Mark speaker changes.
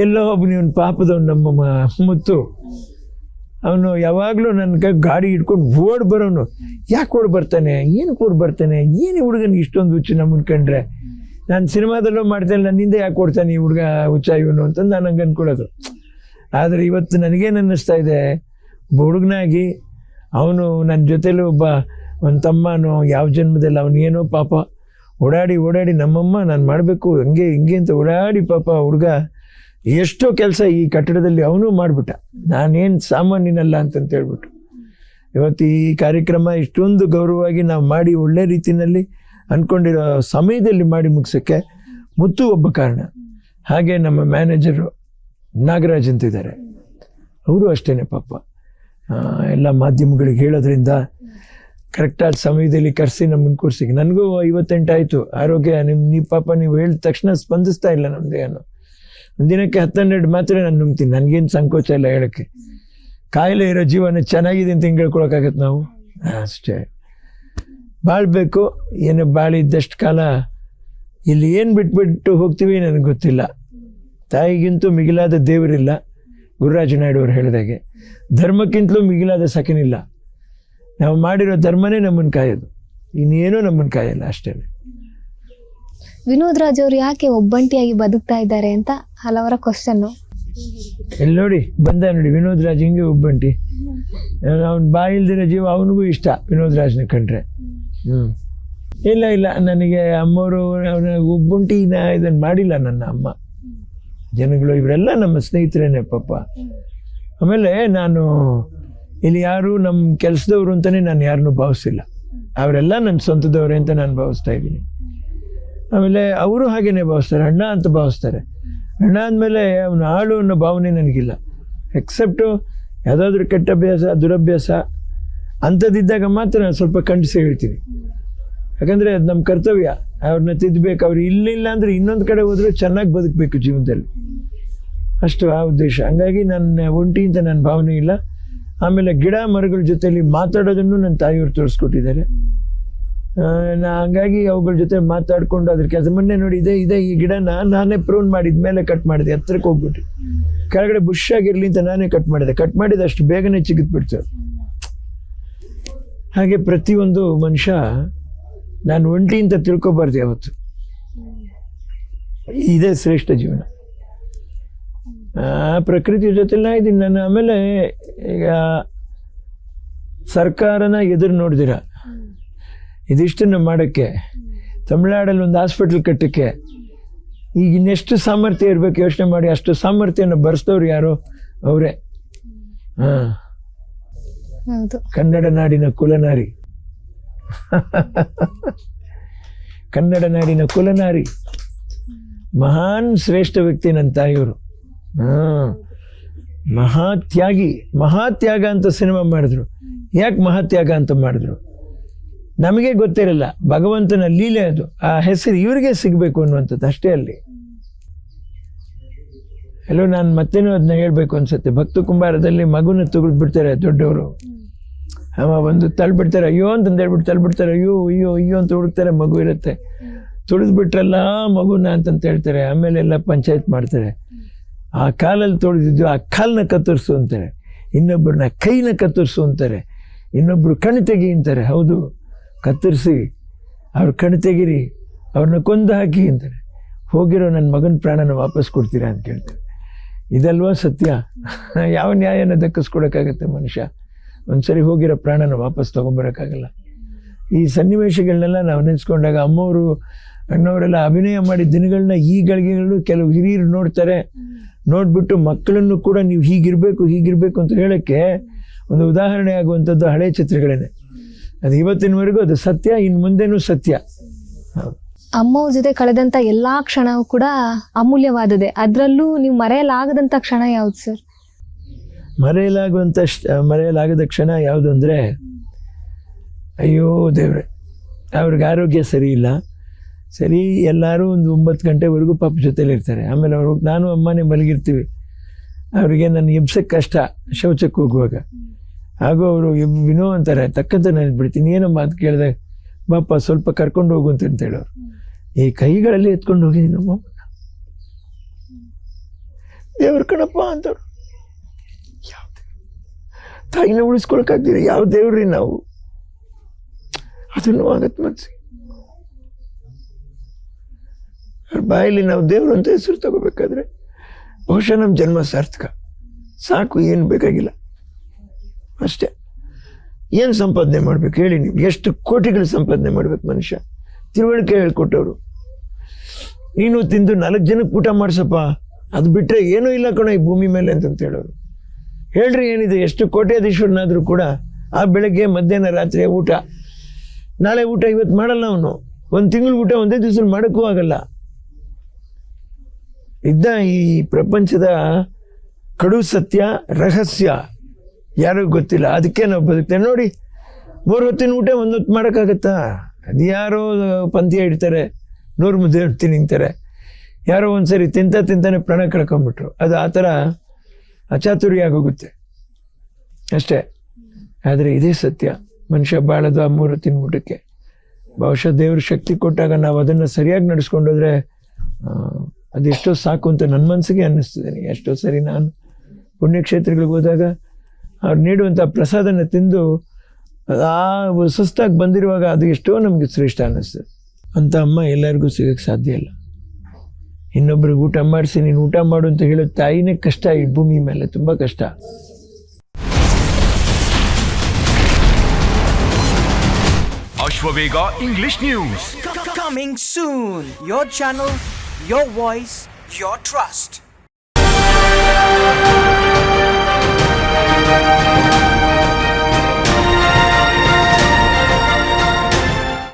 Speaker 1: ಎಲ್ಲೋ ಒಬ್ಬ ಇವನು ಪಾಪದವನು ನಮ್ಮ ಮುತ್ತು, ಅವನು ಯಾವಾಗಲೂ ನನ್ನ ಗಾಡಿ ಹಿಡ್ಕೊಂಡು ಓಡ್ ಬರೋನು. ಯಾಕೆ ಓಡ್ ಬರ್ತಾನೆ, ಏನಕ್ಕೆ ಓಡ್ ಬರ್ತಾನೆ, ಏನು ಹುಡುಗನಿಗೆ ಇಷ್ಟೊಂದು ಹುಚ್ಚು ನಮ್ಮನ್ನು ಕಂಡ್ರೆ. ನಾನು ಸಿನಿಮಾದಲ್ಲೂ ಮಾಡ್ತೇನೆ, ನನ್ನಿಂದ ಯಾಕೆ ಕೊಡ್ತಾನೆ ಈ ಹುಡುಗ ಹುಚ್ಚ ಇವನು ಅಂತಂದು ನಾನು ಹಂಗೆ ಅಂದ್ಕೊಳ್ಳೋದು. ಆದರೆ ಇವತ್ತು ನನಗೇನು ಅನ್ನಿಸ್ತಾ ಇದೆ, ಒಬ್ಬ ಹುಡುಗನಾಗಿ ಅವನು ನನ್ನ ಜೊತೆಲೂ ಒಂದು ತಮ್ಮನೋ ಯಾವ ಜನ್ಮದಲ್ಲಿ ಅವನೇನೋ ಪಾಪ ಓಡಾಡಿ ನಮ್ಮಮ್ಮ ನಾನು ಮಾಡಬೇಕು ಹಿಂಗೆ ಅಂತ ಓಡಾಡಿ ಪಾಪ ಹುಡುಗ ಎಷ್ಟೋ ಕೆಲಸ ಈ ಕಟ್ಟಡದಲ್ಲಿ ಅವನು ಮಾಡಿಬಿಟ್ಟ. ನಾನೇನು ಸಾಮಾನ್ಯನಲ್ಲ ಅಂತಂತ ಹೇಳ್ಬಿಟ್ಟು ಇವತ್ತು ಈ ಕಾರ್ಯಕ್ರಮ ಇಷ್ಟೊಂದು ಗೌರವವಾಗಿ ನಾವು ಮಾಡಿ ಒಳ್ಳೆ ರೀತಿಯಲ್ಲಿ ಅಂದ್ಕೊಂಡಿರೋ ಸಮಯದಲ್ಲಿ ಮಾಡಿ ಮುಗಿಸೋಕ್ಕೆ ಮುತ್ತು ಒಬ್ಬ ಕಾರಣ. ಹಾಗೆ ನಮ್ಮ ಮ್ಯಾನೇಜರು ನಾಗರಾಜ್ ಅಂತಿದ್ದಾರೆ, ಅವರು ಅಷ್ಟೇ ಪಾಪ ಎಲ್ಲ ಮಾಧ್ಯಮಗಳಿಗೆ ಹೇಳೋದ್ರಿಂದ ಕರೆಕ್ಟಾದ ಸಮಯದಲ್ಲಿ ಕರೆಸಿ ನಮ್ಮನ್ನು ಕೂರಿಸಿ. ನನಗೂ 58 ಆಯಿತು, ಆರೋಗ್ಯ ನೀವು ಹೇಳಿದ ತಕ್ಷಣ ಸ್ಪಂದಿಸ್ತಾ ಇಲ್ಲ ನಮ್ಮ ದೇಹನು. ಒಂದಿನಕ್ಕೆ 10-12 ಮಾತ್ರ ನಾನು ನುಂಗ್ತೀನಿ, ನನಗೇನು ಸಂಕೋಚ ಇಲ್ಲ ಹೇಳೋಕ್ಕೆ. ಕಾಯಿಲೆ ಇರೋ ಜೀವನ ಚೆನ್ನಾಗಿದೆ ಅಂತ ಹಿಂಗೆ ಹೇಳ್ಕೊಳಕ್ಕಾಗತ್ತೆ ನಾವು? ಅಷ್ಟೇ, ಬಾಳಬೇಕು. ಏನು ಬಾಳಿದ್ದಷ್ಟು ಕಾಲ ಇಲ್ಲಿ ಏನು ಬಿಟ್ಬಿಟ್ಟು ಹೋಗ್ತೀವಿ ನನಗೆ ಗೊತ್ತಿಲ್ಲ. ತಾಯಿಗಿಂತೂ ಮಿಗಿಲಾದ ದೇವರಿಲ್ಲ, ಗುರುರಾಜ ನಾಯ್ಡು ಅವರು ಹೇಳಿದಾಗೆ. ಧರ್ಮಕ್ಕಿಂತಲೂ ಮಿಗಿಲಾದ ಸಖನಿಲ್ಲ. ನಾವು ಮಾಡಿರೋ ಧರ್ಮನೇ ನಮ್ಮನ್ನು ಕಾಯೋದು, ಇನ್ನೇನೂ ನಮ್ಮನ್ನು ಕಾಯಲ್ಲ, ಅಷ್ಟೇ.
Speaker 2: ವಿನೋದ್ ರಾಜ್ ಅವರು ಯಾಕೆ ಒಬ್ಬಂಟಿಯಾಗಿ ಬದುಕ್ತಾ ಇದ್ದಾರೆ ಅಂತ ಹಲವರ ಕ್ವಶನ್ನು.
Speaker 1: ಇಲ್ಲಿ ನೋಡಿ ನೋಡಿ ವಿನೋದ್ ರಾಜ್ ಹಿಂಗೆ ಒಬ್ಬಂಟಿ. ಅವ್ನು ಬಾಯಿಲ್ದಿರೋ ಜೀವ ಅವನಿಗೂ ಇಷ್ಟ ವಿನೋದ್ ರಾಜ್ನ ಕಂಡ್ರೆ. ಇಲ್ಲ ನನಗೆ ಅಮ್ಮವರು ಅವನ ಒಬ್ಬಂಟಿನ ಇದನ್ನು ಮಾಡಿಲ್ಲ ನನ್ನ ಅಮ್ಮ. ಜನಗಳು ಇವರೆಲ್ಲ ನಮ್ಮ ಸ್ನೇಹಿತರೇನೆ ಪಾಪ. ಆಮೇಲೆ ನಾನು ಇಲ್ಲಿ ಯಾರು ನಮ್ಮ ಕೆಲಸದವರು ಅಂತಲೇ ನಾನು ಯಾರನ್ನೂ ಭಾವಿಸಿಲ್ಲ, ಅವರೆಲ್ಲ ನನ್ನ ಸ್ವಂತದವರೇ ಅಂತ ನಾನು ಭಾವಿಸ್ತಾ ಇದ್ದೀನಿ. ಆಮೇಲೆ ಅವರು ಹಾಗೇನೆ ಭಾವಿಸ್ತಾರೆ, ಅಣ್ಣ ಅಂತ ಭಾವಿಸ್ತಾರೆ. ಅಣ್ಣ ಅಂದಮೇಲೆ ಅವನ ಆಳು ಅನ್ನೋ ಭಾವನೆ ನನಗಿಲ್ಲ. ಎಕ್ಸೆಪ್ಟು ಯಾವುದಾದ್ರೂ ಕೆಟ್ಟ ಅಭ್ಯಾಸ ದುರಭ್ಯಾಸ ಅಂಥದ್ದಿದ್ದಾಗ ಮಾತ್ರ ನಾನು ಸ್ವಲ್ಪ ಖಂಡಿಸಿ ಹೇಳ್ತೀನಿ. ಯಾಕಂದರೆ ಅದು ನಮ್ಮ ಕರ್ತವ್ಯ, ಅವ್ರನ್ನ ತಿದ್ದಬೇಕು. ಅವ್ರು ಇಲ್ಲಿಲ್ಲ ಅಂದರೆ ಇನ್ನೊಂದು ಕಡೆ ಹೋದರೂ ಚೆನ್ನಾಗಿ ಬದುಕಬೇಕು ಜೀವನದಲ್ಲಿ, ಅಷ್ಟು ಆ ಉದ್ದೇಶ. ಹಂಗಾಗಿ ನನ್ನ ಒಂಟಿ ಅಂತ ನನ್ನ ಭಾವನೆ ಇಲ್ಲ. ಆಮೇಲೆ ಗಿಡ ಮರಗಳ ಜೊತೆಯಲ್ಲಿ ಮಾತಾಡೋದನ್ನು ನನ್ನ ತಾಯಿಯವರು ತೋರಿಸ್ಕೊಟ್ಟಿದ್ದಾರೆ. ಹಂಗಾಗಿ ಅವುಗಳ ಜೊತೆ ಮಾತಾಡಿಕೊಂಡು ಅದ್ರ ಕೆಲಸ. ಮೊನ್ನೆ ನೋಡಿ ಇದೆ ಈ ಗಿಡನ ನಾನೇ ಪ್ರೂನ್ ಮಾಡಿದ ಮೇಲೆ ಕಟ್ ಮಾಡಿದೆ, ಹತ್ರಕ್ಕೆ ಹೋಗ್ಬಿಟ್ಟು ಕೆಳಗಡೆ ಬುಷ್ ಆಗಿರಲಿ ಅಂತ ನಾನೇ ಕಟ್ ಮಾಡಿದೆ ಅಷ್ಟು ಬೇಗನೆ ಚಿಗಿದ್ಬಿಡ್ತು. ಹಾಗೆ ಪ್ರತಿಯೊಂದು ಮನುಷ್ಯ ನಾನು ಒಂಟಿ ಅಂತ ತಿಳ್ಕೊಬಾರ್ದು ಯಾವತ್ತು. ಇದೇ ಶ್ರೇಷ್ಠ ಜೀವನ. ಪ್ರಕೃತಿ ಜೊತೆಲ್ಲ ಇದ್ದೀನಿ ನಾನು. ಆಮೇಲೆ ಈಗ ಸರ್ಕಾರನ ಎದುರು ನೋಡಿದಿರ ಇದಿಷ್ಟನ್ನು ಮಾಡೋಕ್ಕೆ, ತಮಿಳ್ನಾಡಲ್ಲಿ ಒಂದು ಹಾಸ್ಪಿಟ್ಲ್ ಕಟ್ಟೋಕ್ಕೆ ಈಗ ಇನ್ನೆಷ್ಟು ಸಾಮರ್ಥ್ಯ ಇರಬೇಕು ಯೋಚನೆ ಮಾಡಿ. ಅಷ್ಟು ಸಾಮರ್ಥ್ಯನ ಬರೆಸಿದವ್ರು ಯಾರೋ ಅವರೇ. ಕನ್ನಡ ನಾಡಿನ ಕುಲನಾರಿ, ಕನ್ನಡ ನಾಡಿನ ಕುಲನಾರಿ, ಮಹಾನ್ ಶ್ರೇಷ್ಠ ವ್ಯಕ್ತಿ ನನ್ನ ತಾಯಿಯವರು. ಮಹಾತ್ಯಾಗ ಅಂತ ಸಿನಿಮಾ ಮಾಡಿದ್ರು. ಯಾಕೆ ಮಹಾತ್ಯಾಗ ಅಂತ ಮಾಡಿದ್ರು ನಮಗೆ ಗೊತ್ತಿರಲ್ಲ. ಭಗವಂತನ ಲೀಲೆ ಅದು. ಆ ಹೆಸರು ಇವರಿಗೆ ಸಿಗಬೇಕು ಅನ್ನುವಂಥದ್ದು ಅಷ್ಟೇ. ಅಲ್ಲಿ ಎಲ್ಲೋ ನಾನು ಮತ್ತೇನೋ ಅದನ್ನ ಹೇಳಬೇಕು ಅನ್ಸುತ್ತೆ. ಭಕ್ತ ಕುಂಬಾರದಲ್ಲಿ ಮಗುನ ತೆಗೆದುಬಿಡ್ತಾರೆ ದೊಡ್ಡವರು. ಒಂದು ತಳ್ಳಿಬಿಡ್ತಾರೆ, ಅಯ್ಯೋ ಅಂತಂದು ಹೇಳ್ಬಿಟ್ಟು ತಳ್ಳಿಬಿಡ್ತಾರೆ. ಅಯ್ಯೋ ಅಂತ ಹುಡುಕ್ತಾರೆ, ಮಗು ಇರುತ್ತೆ. ತುಳಿದ್ಬಿಟ್ರಲ್ಲ ಮಗುನ ಅಂತಂತ ಹೇಳ್ತಾರೆ. ಆಮೇಲೆ ಎಲ್ಲ ಪಂಚಾಯತ್ ಮಾಡ್ತಾರೆ. ಆ ಕಾಲಲ್ಲಿ ತೊಳೆದಿದ್ದು ಆ ಕಾಲನ್ನ ಕತ್ತರಿಸು ಅಂತಾರೆ, ಇನ್ನೊಬ್ಬರನ್ನ ಕೈನ ಕತ್ತರಿಸು ಅಂತಾರೆ, ಇನ್ನೊಬ್ಬರು ಕಣ್ಣು ತೆಗಿ ಅಂತಾರೆ. ಹೌದು, ಕತ್ತರಿಸಿ ಅವ್ರ ಕಣ್ಣು ತೆಗಿರಿ, ಅವ್ರನ್ನ ಕೊಂದು ಹಾಕಿ ಅಂತಾರೆ. ಹೋಗಿರೋ ನನ್ನ ಮಗನ ಪ್ರಾಣನ ವಾಪಸ್ ಕೊಡ್ತೀರಾ ಅಂತ ಕೇಳ್ತಾರೆ. ಇದಲ್ವಾ ಸತ್ಯ? ಯಾವ ನ್ಯಾಯನ ದಕ್ಕಿಸ್ಕೊಡೋಕ್ಕಾಗತ್ತೆ ಮನುಷ್ಯ? ಒಂದ್ಸರಿ ಹೋಗಿರೋ ಪ್ರಾಣನ ವಾಪಸ್ ತೊಗೊಂಬರೋಕ್ಕಾಗಲ್ಲ. ಈ ಸನ್ನಿವೇಶಗಳನ್ನೆಲ್ಲ ನಾವು ನೆನೆಸ್ಕೊಂಡಾಗ ಅಮ್ಮವರು ಅಣ್ಣವರೆಲ್ಲ ಅಭಿನಯ ಮಾಡಿದ ದಿನಗಳನ್ನ ಈ ಗಳಿಗೆಗಳು ಕೆಲವು ಹಿರಿಯರು ನೋಡ್ತಾರೆ. ನೋಡಿಬಿಟ್ಟು ಮಕ್ಕಳನ್ನು ಕೂಡ ನೀವು ಹೀಗಿರಬೇಕು ಅಂತ ಹೇಳೋಕ್ಕೆ ಒಂದು ಉದಾಹರಣೆ ಆಗುವಂಥದ್ದು ಹಳೆ ಚಿತ್ರಗಳೇನೆ. ಅದು ಇವತ್ತಿನವರೆಗೂ ಅದು ಸತ್ಯ, ಇನ್ನು ಮುಂದೆನೂ ಸತ್ಯ.
Speaker 2: ಅಮ್ಮವ್ರ ಜೊತೆ ಕಳೆದಂಥ ಎಲ್ಲ ಕ್ಷಣವೂ ಕೂಡ ಅಮೂಲ್ಯವಾದದೆ. ಅದರಲ್ಲೂ ನೀವು ಮರೆಯಲಾಗದಂಥ ಕ್ಷಣ ಯಾವುದು ಸರ್?
Speaker 1: ಮರೆಯಲಾಗದ ಕ್ಷಣ ಯಾವುದು ಅಂದರೆ, ಅಯ್ಯೋ ದೇವ್ರೆ, ಅವ್ರಿಗೆ ಆರೋಗ್ಯ ಸರಿ ಇಲ್ಲ. ಸರಿ, ಎಲ್ಲರೂ ಒಂದು 9 ಗಂಟೆವರೆಗೂ ಪಾಪ ಜೊತೆಲಿರ್ತಾರೆ. ಆಮೇಲೆ ನಾನು ಅಮ್ಮನೇ ಮಲಗಿರ್ತೀವಿ. ಅವರಿಗೆ ನನ್ನ ಎಬ್ಸಕ್ಕೆ ಕಷ್ಟ ಶೌಚಕ್ಕೆ ಹೋಗುವಾಗ. ಹಾಗೂ ಅವರು ವಿನೋ ಅಂತಾರೆ, ತಕ್ಕಂತ ನೆನ್ಬಿಡ್ತೀನಿ. ಏನೋ ಮಾತು ಕೇಳಿದಾಗ ಬಾಪ ಸ್ವಲ್ಪ ಕರ್ಕೊಂಡು ಹೋಗು ಅಂತ ಹೇಳೋರು. ಈ ಕೈಗಳಲ್ಲಿ ಎತ್ಕೊಂಡು ಹೋಗಿದ್ದೀನಿ ನಮ್ಮಮ್ಮನ. ದೇವ್ರ ಕಣಪ್ಪ ಅಂತವ್ರು. ಯಾವ ತಾಯಿನ ಉಳಿಸ್ಕೊಳಕ್ಕಾಗ್ದಿರ ಯಾವ ದೇವ್ರಿ ನಾವು? ಅದನ್ನು ಆಗತ್ತೆ ಮನ್ಸಿಗೆ. ಅವ್ರ ಬಾಯಲ್ಲಿ ನಾವು ದೇವ್ರು ಅಂತ ಹೆಸರು ತಗೋಬೇಕಾದ್ರೆ ಬಹುಶಃ ನಮ್ಮ ಜನ್ಮ ಸಾರ್ಥಕ. ಸಾಕು, ಏನು ಬೇಕಾಗಿಲ್ಲ ಅಷ್ಟೇ. ಏನು ಸಂಪಾದನೆ ಮಾಡ್ಬೇಕು ಹೇಳಿ ನೀವು? ಎಷ್ಟು ಕೋಟಿಗಳು ಸಂಪಾದನೆ ಮಾಡ್ಬೇಕು ಮನುಷ್ಯ? ತಿಳುವಳಿಕೆ ಹೇಳ್ಕೊಟ್ಟವ್ರು, ನೀನು ತಿಂದು 4 ಜನಕ್ಕೆ ಊಟ ಮಾಡ್ಸಪ್ಪ, ಅದು ಬಿಟ್ಟರೆ ಏನೂ ಇಲ್ಲ ಕಣೋ ಈ ಭೂಮಿ ಮೇಲೆ ಅಂತ ಹೇಳೋರು. ಹೇಳ್ರಿ ಏನಿದೆ? ಎಷ್ಟು ಕೋಟ್ಯಾಧೀಶ್ವರನಾದರೂ ಕೂಡ ಆ ಬೆಳಗ್ಗೆ ಮಧ್ಯಾಹ್ನ ರಾತ್ರಿ ಊಟ, ನಾಳೆ ಊಟ ಇವತ್ತು ಮಾಡಲ್ಲ ಅವನು. 1 ತಿಂಗಳು ಊಟ ಒಂದೇ ದಿವಸ ಮಾಡೋಕ್ಕೂ ಆಗಲ್ಲ. ಇದ್ದ ಈ ಪ್ರಪಂಚದ ಕಡು ಸತ್ಯ ರಹಸ್ಯ ಯಾರಿಗೂ ಗೊತ್ತಿಲ್ಲ. ಅದಕ್ಕೆ ನಾವು ಬದುಕ್ತೇವೆ ನೋಡಿ. 3 ಹೊತ್ತಿನ ಊಟ 1 ಹೊತ್ತು ಮಾಡೋಕ್ಕಾಗತ್ತಾ? ಅದು ಯಾರೋ ಪಂಥ್ಯ ಇಡ್ತಾರೆ, 100 ಮುದ್ದೆ ತಿಂತಾರೆ. ಯಾರೋ ಒಂದ್ಸರಿ ತಿಂತಾನೆ ಪ್ರಾಣ ಕಳ್ಕೊಂಬಿಟ್ರು. ಅದು ಆ ಥರ ಅಚಾತುರ್ಯ ಆಗೋಗುತ್ತೆ ಅಷ್ಟೇ. ಆದರೆ ಇದೇ ಸತ್ಯ. ಮನುಷ್ಯ ಬಾಳೋದು ಆ 3 ಹೊತ್ತಿನ ಊಟಕ್ಕೆ. ಬಹುಶಃ ದೇವ್ರ ಶಕ್ತಿ ಕೊಟ್ಟಾಗ ನಾವು ಅದನ್ನು ಸರಿಯಾಗಿ ನಡೆಸ್ಕೊಂಡೋದ್ರೆ ಅದೆಷ್ಟೋ ಸಾಕು ಅಂತ ನನ್ನ ಮನಸ್ಸಿಗೆ ಅನ್ನಿಸ್ತದೆ. ಎಷ್ಟೋ ಸರಿ ನಾನು ಪುಣ್ಯಕ್ಷೇತ್ರಗಳಿಗೆ ಹೋದಾಗ ಅವ್ರು ನೀಡುವಂಥ ಪ್ರಸಾದನ ತಿಂದು ಆ ಸುಸ್ತಾಗಿ ಬಂದಿರುವಾಗ ಅದು ಎಷ್ಟೋ ನಮಗೆ ಶ್ರೇಷ್ಠ ಅನ್ನಿಸ್ತದೆ. ಅಂಥ ಅಮ್ಮ ಎಲ್ಲರಿಗೂ ಸಿಗೋಕ್ಕೆ ಸಾಧ್ಯ ಇಲ್ಲ. ಇನ್ನೊಬ್ರಿಗೆ ಊಟ ಮಾಡಿಸಿ ನೀನು ಊಟ ಮಾಡು ಅಂತ ಹೇಳೋ ತಾಯಿನೇ ಕಷ್ಟ ಈ ಭೂಮಿ ಮೇಲೆ, ತುಂಬ ಕಷ್ಟ.
Speaker 3: Ashwavega English News.
Speaker 4: Coming soon. Your channel, your voice, your trust.